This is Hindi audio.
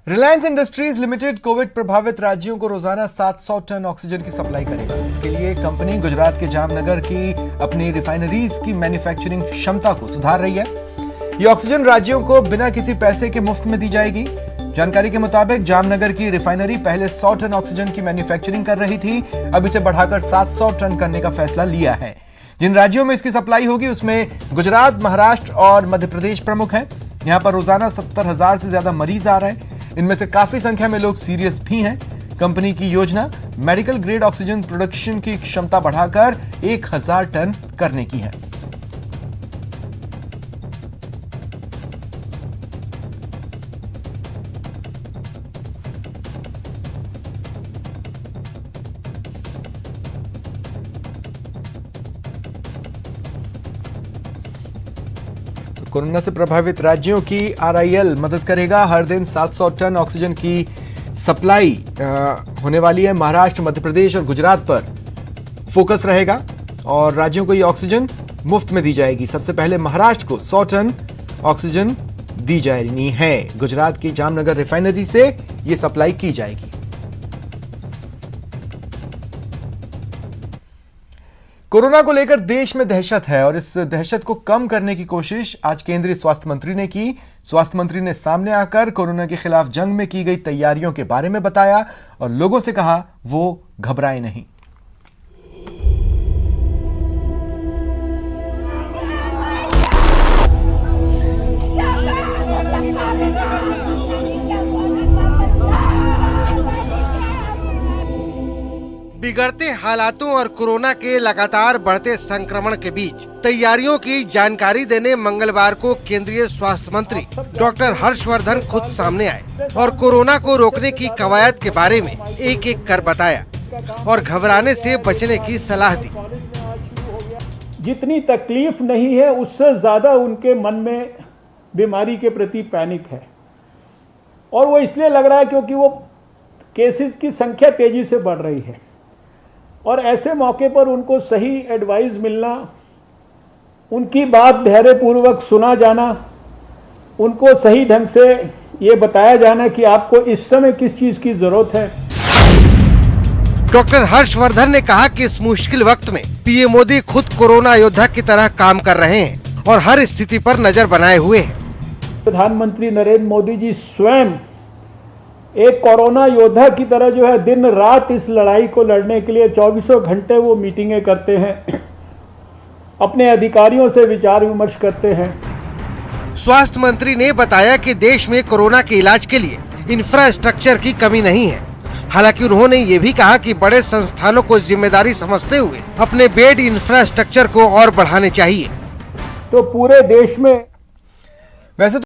रिलायंस इंडस्ट्रीज लिमिटेड कोविड प्रभावित राज्यों को रोजाना 700 टन ऑक्सीजन की सप्लाई करेगा। इसके लिए कंपनी गुजरात के जामनगर की अपनी रिफाइनरीज की मैन्युफैक्चरिंग क्षमता को सुधार रही है। ये ऑक्सीजन राज्यों को बिना किसी पैसे के मुफ्त में दी जाएगी। जानकारी के मुताबिक जामनगर की रिफाइनरी पहले 100 टन ऑक्सीजन की मैन्युफैक्चरिंग कर रही थी, अब इसे बढ़ाकर 700 टन करने का फैसला लिया है। जिन राज्यों में इसकी सप्लाई होगी उसमें गुजरात, महाराष्ट्र और मध्य प्रदेश प्रमुख हैं। यहां पर रोजाना 70,000 से ज्यादा मरीज आ रहे हैं। इनमें से काफी संख्या में लोग सीरियस भी हैं। कंपनी की योजना मेडिकल ग्रेड ऑक्सीजन प्रोडक्शन की क्षमता बढ़ाकर 1000 टन करने की है। कोरोना से प्रभावित राज्यों की आरआईएल मदद करेगा। हर दिन 700 टन ऑक्सीजन की सप्लाई होने वाली है। महाराष्ट्र, मध्य प्रदेश और गुजरात पर फोकस रहेगा और राज्यों को ये ऑक्सीजन मुफ्त में दी जाएगी। सबसे पहले महाराष्ट्र को 100 टन ऑक्सीजन दी जानी है। गुजरात की जामनगर रिफाइनरी से ये सप्लाई की जाएगी। कोरोना को लेकर देश में दहशत है और इस दहशत को कम करने की कोशिश आज केंद्रीय स्वास्थ्य मंत्री ने की। स्वास्थ्य मंत्री ने सामने आकर कोरोना के खिलाफ जंग में की गई तैयारियों के बारे में बताया और लोगों से कहा वो घबराएं नहीं। बिगड़ते हालातों और कोरोना के लगातार बढ़ते संक्रमण के बीच तैयारियों की जानकारी देने मंगलवार को केंद्रीय स्वास्थ्य मंत्री डॉक्टर हर्षवर्धन खुद सामने आए और कोरोना को रोकने की कवायद के बारे में एक एक कर बताया और घबराने से बचने की सलाह दी। जितनी तकलीफ नहीं है उससे ज्यादा उनके मन में बीमारी के प्रति पैनिक है और वो इसलिए लग रहा है क्योंकि वो केसेस की संख्या तेजी से बढ़ रही है और ऐसे मौके पर उनको सही एडवाइस मिलना, उनकी बात धैर्यपूर्वक सुना जाना, उनको सही ढंग से ये बताया जाना कि आपको इस समय किस चीज की जरूरत है। डॉक्टर हर्षवर्धन ने कहा कि इस मुश्किल वक्त में पीएम मोदी खुद कोरोना योद्धा की तरह काम कर रहे हैं और हर स्थिति पर नजर बनाए हुए हैं। प्रधानमंत्री नरेंद्र मोदी जी स्वयं एक कोरोना योद्धा की तरह जो है दिन रात इस लड़ाई को लड़ने के लिए 24 घंटे वो मीटिंगें करते हैं, अपने अधिकारियों से विचार विमर्श करते हैं। स्वास्थ्य मंत्री ने बताया कि देश में कोरोना के इलाज के लिए इंफ्रास्ट्रक्चर की कमी नहीं है। हालांकि उन्होंने ये भी कहा कि बड़े संस्थानों को जिम्मेदारी समझते हुए अपने बेड इंफ्रास्ट्रक्चर को और बढ़ाने चाहिए। तो पूरे देश में वैसे